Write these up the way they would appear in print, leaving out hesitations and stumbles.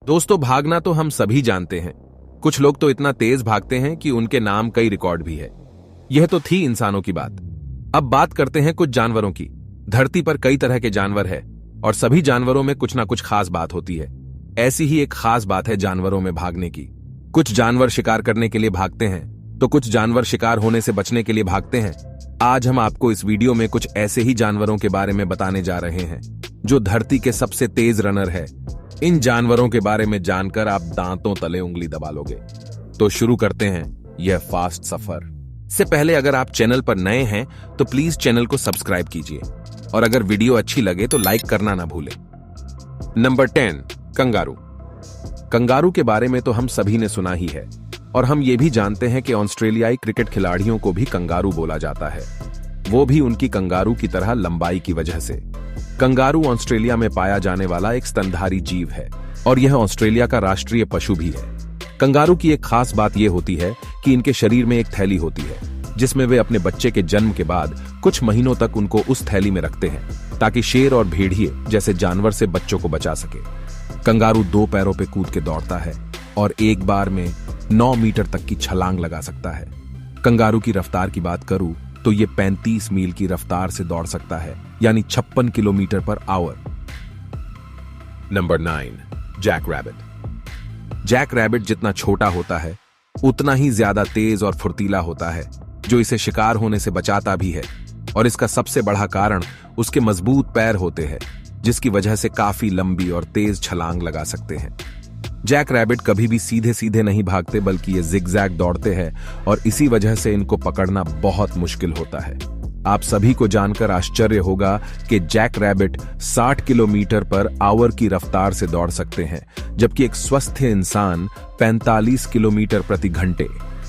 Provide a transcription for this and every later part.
दोस्तों, भागना तो हम सभी जानते हैं। कुछ लोग तो इतना तेज भागते हैं कि उनके नाम कई रिकॉर्ड भी है। यह तो थी इंसानों की बात। अब बात करते हैं कुछ जानवरों की। धरती पर कई तरह के जानवर है और सभी जानवरों में कुछ ना कुछ खास बात होती है। ऐसी ही एक खास बात है जानवरों में भागने की। कुछ जानवर शिकार करने के लिए भागते हैं तो कुछ जानवर शिकार होने से बचने के लिए भागते हैं। आज हम आपको इस वीडियो में कुछ ऐसे ही जानवरों के बारे में बताने जा रहे हैं जो धरती के सबसे तेज रनर है। इन जानवरों के बारे में जानकर आप दांतों तले उंगली दबा लोगे। तो शुरू करते हैं यह फास्ट सफर। से पहले अगर आप चैनल पर नए हैं तो प्लीज चैनल को सब्सक्राइब कीजिए और अगर वीडियो अच्छी लगे तो लाइक करना ना भूलें। Number 10, kangaroo. कंगारू के बारे में तो हम सभी ने सुना ही है और हम ये भी जानते हैं कि ऑस्ट्रेलियाई क्रिकेट खिलाड़ियों को भी कंगारू बोला जाता है, वो भी उनकी कंगारू की तरह लंबाई की वजह से। कंगारू ऑस्ट्रेलिया में पाया जाने वाला एक स्तनधारी जीव है और यह ऑस्ट्रेलिया का राष्ट्रीय पशु भी है। कंगारू की एक खास बात यह होती है कि इनके शरीर में एक थैली होती है जिसमें वे अपने बच्चे के जन्म के बाद कुछ महीनों तक उनको उस थैली में रखते हैं ताकि शेर और भेड़िए जैसे जानवर से बच्चों को बचा सके। कंगारू 2 पैरों पे कूद के दौड़ता है और एक बार में 9 मीटर तक की छलांग लगा सकता है। कंगारू की रफ्तार की बात करूं तो ये 35 मील की रफ्तार से दौड़ सकता है, यानी 56 kilometre per hour. Number 9, jack rabbit. Jack rabbit जितना छोटा होता है उतना ही ज्यादा तेज और फुर्तीला होता है, जो इसे शिकार होने से बचाता भी है। और इसका सबसे बड़ा कारण उसके मजबूत पैर होते हैं, जिसकी वजह से काफी लंबी और तेज छलांग लगा सकते हैं। जैक रैबिट कभी भी सीधे सीधे नहीं भागते, बल्कि ये जिगजैग दौड़ते हैं और इसी वजह से इनको पकड़ना बहुत मुश्किल होता है। आप सभी को जानकर आश्चर्य होगा कि jack rabbit 60 kilometre per hour की रफ्तार से दौड़ सकते हैं, जबकि एक स्वस्थ इंसान 45 किलोमीटर प्रति घंटे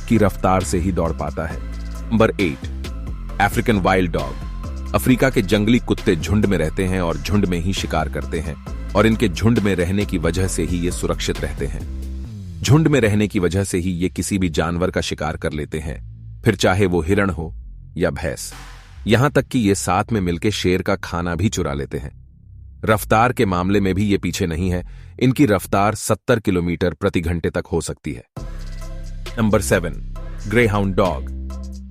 की रफ्तार से ही दौड़ पाता है। Number 8, African wild dog. Africa के जंगली कुत्ते झुंड में रहते हैं और झुंड में ही शिकार करते हैं और इनके झुंड में रहने की वजह से ही ये सुरक्षित रहते हैं। झुंड में रहने की वजह से ही ये किसी भी जानवर का शिकार कर लेते हैं, फिर चाहे वो हिरण हो या भैंस। यहां तक कि ये साथ में मिलकर शेर का खाना भी चुरा लेते हैं। रफ्तार के मामले में भी ये पीछे नहीं है। इनकी रफ्तार 70 किलोमीटर प्रति घंटे तक हो सकती है। Number 7, greyhound dog.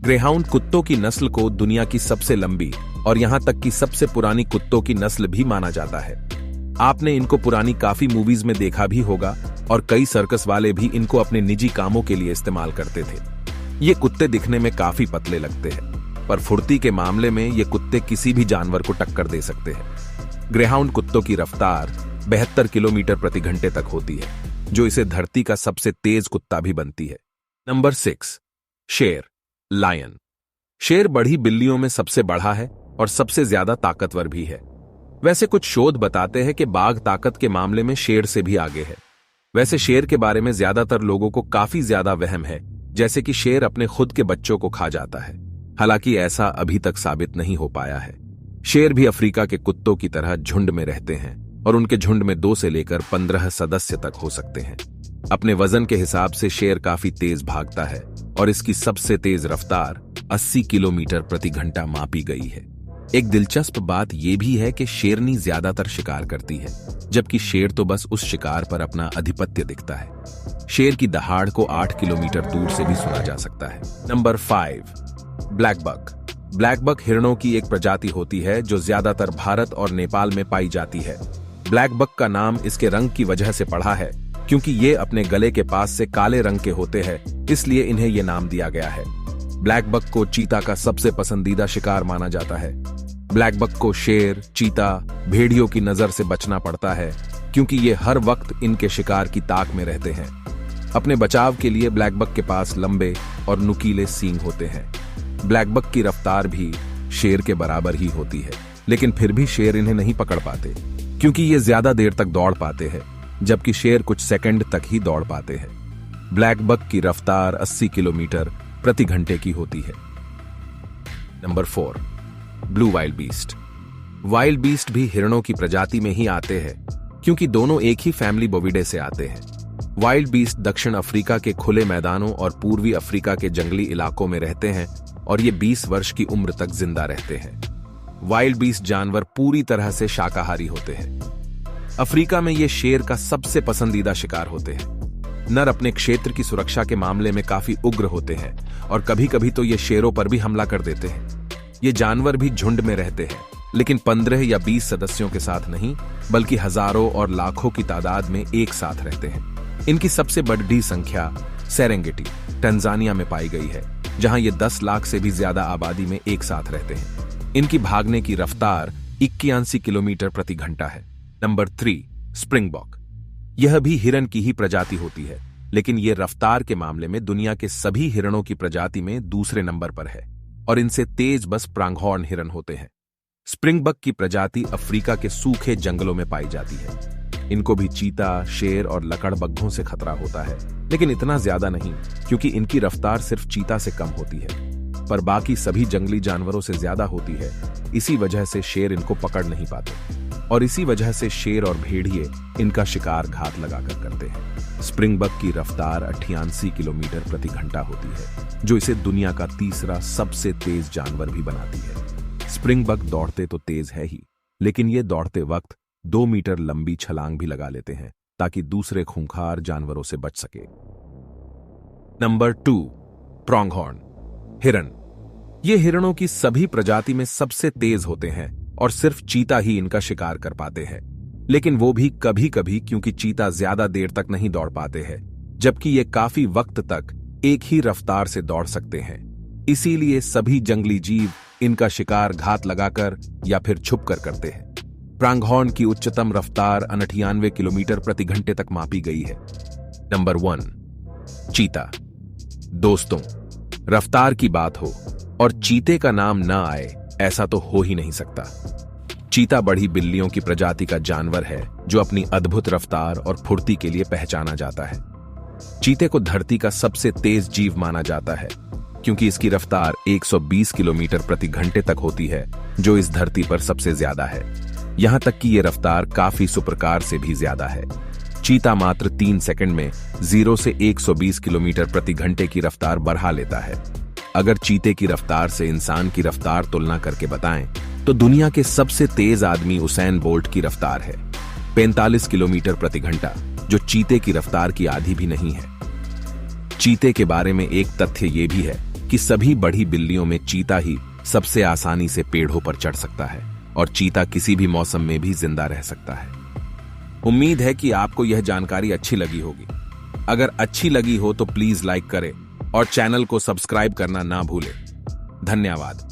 ग्रेहाउंड कुत्तों की नस्ल को दुनिया की सबसे लंबी और यहां तक कि सबसे पुरानी कुत्तों की नस्ल भी माना जाता है। आपने इनको पुरानी काफी मूवीज में देखा भी होगा और कई सर्कस वाले भी इनको अपने निजी कामों के लिए इस्तेमाल करते थे। ये कुत्ते दिखने में काफी पतले लगते हैं, पर फुर्ती के मामले में ये कुत्ते किसी भी जानवर को टक्कर दे सकते हैं। ग्रेहाउंड कुत्तों की रफ्तार 72 किलोमीटर प्रति घंटे तक होती है, जो इसे धरती का सबसे तेज कुत्ता भी बनती है। नंबर 6, शेर, लायन। शेर बड़ी बिल्लियों में सबसे बड़ा है और सबसे ज्यादा ताकतवर भी है। वैसे कुछ शोध बताते हैं कि बाघ ताकत के मामले में शेर से भी आगे है। वैसे शेर के बारे में ज्यादातर लोगों को काफी ज्यादा वहम है, जैसे कि शेर अपने खुद के बच्चों को खा जाता है। हालांकि ऐसा अभी तक साबित नहीं हो पाया है। शेर भी अफ्रीका के कुत्तों की तरह झुंड में रहते हैं और उनके झुंड में 2 से लेकर 15 सदस्य तक हो सकते हैं। अपने वजन के हिसाब से शेर काफी तेज भागता है और इसकी सबसे तेज रफ्तार 80 किलोमीटर प्रति घंटा मापी गई है। एक दिलचस्प बात यह भी है कि शेरनी ज्यादातर शिकार करती है, जबकि शेर तो बस उस शिकार पर अपना आधिपत्य दिखता है। शेर की दहाड़ को 8 किलोमीटर दूर से भी सुना जा सकता है। Number 5, black buck. Black buck हिरणों की एक प्रजाति होती है जो ज्यादातर भारत और नेपाल में पाई जाती है। ब्लैक बक का नाम इसके रंग की वजह से पड़ा है, क्योंकि ये अपने गले के पास से काले रंग के होते हैं, इसलिए इन्हें ये नाम दिया गया है। ब्लैक बक को चीता का सबसे पसंदीदा शिकार माना जाता है। ब्लैक बक को शेर, चीता, भेड़ियों की नजर से बचना पड़ता है, क्योंकि ये हर वक्त इनके शिकार की ताक में रहते हैं। अपने बचाव के लिए ब्लैक बक के पास लंबे और नुकीले सींग होते हैं। ब्लैक बक की रफ्तार भी शेर के बराबर ही होती है, लेकिन फिर भी शेर इन्हें नहीं पकड़ पाते, क्योंकि ये ज्यादा देर तक दौड़ पाते हैं, जबकि शेर कुछ सेकंड तक ही दौड़ पाते हैं। ब्लैक बक की रफ्तार 80 किलोमीटर प्रति घंटे की होती है। Number 4, blue wild beast. Wild beast भी हिरणों की प्रजाति में ही आते हैं, क्योंकि दोनों एक ही फैमिली बोविडे से आते हैं। वाइल्ड बीस्ट दक्षिण अफ्रीका के खुले मैदानों और पूर्वी अफ्रीका के जंगली इलाकों में रहते हैं और ये 20 वर्ष की उम्र तक जिंदा रहते हैं। वाइल्ड बीस्ट जानवर पूरी तरह से शाकाहारी होते हैं। अफ्रीका में ये शेर का सबसे पसंदीदा शिकार होते हैं। नर अपने क्षेत्र की सुरक्षा के मामले में काफी उग्र होते हैं और कभी कभी तो ये शेरों पर भी हमला कर देते हैं। ये जानवर भी झुंड में रहते हैं, लेकिन 15 या 20 सदस्यों के साथ नहीं, बल्कि हजारों और लाखों की तादाद में एक साथ रहते हैं। इनकी सबसे बड़ी संख्या सेरेंगेटी, तंजानिया में पाई गई है, जहां ये 10 लाख से भी ज्यादा आबादी में एक साथ रहते हैं। इनकी भागने की रफ्तार 81 किलोमीटर प्रति घंटा है। Number 3, springbok. यह भी हिरन की ही प्रजाति होती है, लेकिन यह रफ्तार के मामले में दुनिया के सभी हिरणों की प्रजाति में दूसरे नंबर पर है और इनसे तेज बस प्रांगहॉर्न हिरन होते हैं। स्प्रिंगबक की प्रजाति अफ्रीका के सूखे जंगलों में पाई जाती है। इनको भी चीता, शेर और लकड़बग्घों से खतरा होता है, लेकिन इतना ज्यादा नहीं, क्योंकि इनकी रफ्तार सिर्फ चीता से कम होती है, पर बाकी सभी जंगली जानवरों से ज्यादा होती है। इसी वजह से शेर इनको पकड़ नहीं पाते और इसी वजह से शेर और भेड़िए इनका शिकार घात लगाकर करते हैं। स्प्रिंगबक की रफ्तार 88 किलोमीटर प्रति घंटा होती है, जो इसे दुनिया का तीसरा सबसे तेज जानवर भी बनाती है। स्प्रिंगबक दौड़ते तो तेज है ही, लेकिन ये दौड़ते वक्त 2 मीटर लंबी छलांग भी लगा लेते हैं ताकि दूसरे खूंखार जानवरों से बच सके। नंबर 2, प्रोंगहॉर्न हिरन। ये हिरणों की सभी प्रजाति में सबसे तेज होते हैं और सिर्फ चीता ही इनका शिकार कर पाते हैं, लेकिन वो भी कभी कभी, क्योंकि चीता ज्यादा देर तक नहीं दौड़ पाते हैं, जबकि ये काफी वक्त तक एक ही रफ्तार से दौड़ सकते हैं। इसीलिए सभी जंगली जीव इनका शिकार घात लगाकर या फिर छुपकर करते हैं। प्रोंगहॉर्न की उच्चतम रफ्तार 98 किलोमीटर प्रति घंटे तक मापी गई है। नंबर 1, चीता। दोस्तों, रफ्तार की बात हो और चीते का नाम न आए, ऐसा तो हो ही नहीं सकता। चीता बड़ी बिल्लियों की प्रजाति का जानवर है जो अपनी अद्भुत रफ्तार और फुर्ती के लिए पहचाना जाता है। चीते को धरती का सबसे तेज जीव माना जाता है, क्योंकि इसकी रफ्तार 120 किलोमीटर प्रति घंटे तक होती है, जो इस धरती पर सबसे ज्यादा है। यहां तक कि यह रफ्तार काफी सुपरकार से भी ज्यादा है। चीता मात्र 3 सेकंड में 0 से 120 किलोमीटर प्रति घंटे की रफ्तार बढ़ा लेता है। अगर चीते की रफ्तार से इंसान की रफ्तार तुलना करके बताएं, तो दुनिया के सबसे तेज आदमी उसैन बोल्ट की रफ्तार है 45 किलोमीटर प्रति घंटा, जो चीते की रफ्तार की आधी भी नहीं है। चीते के बारे में एक तथ्य यह भी है कि सभी बड़ी बिल्लियों में चीता ही सबसे आसानी से पेड़ों पर चढ़ सकता है और चीता किसी भी मौसम में भी जिंदा रह सकता है। उम्मीद है कि आपको यह जानकारी अच्छी लगी होगी। अगर अच्छी लगी हो तो प्लीज लाइक करें और चैनल को सब्सक्राइब करना ना भूलें। धन्यवाद।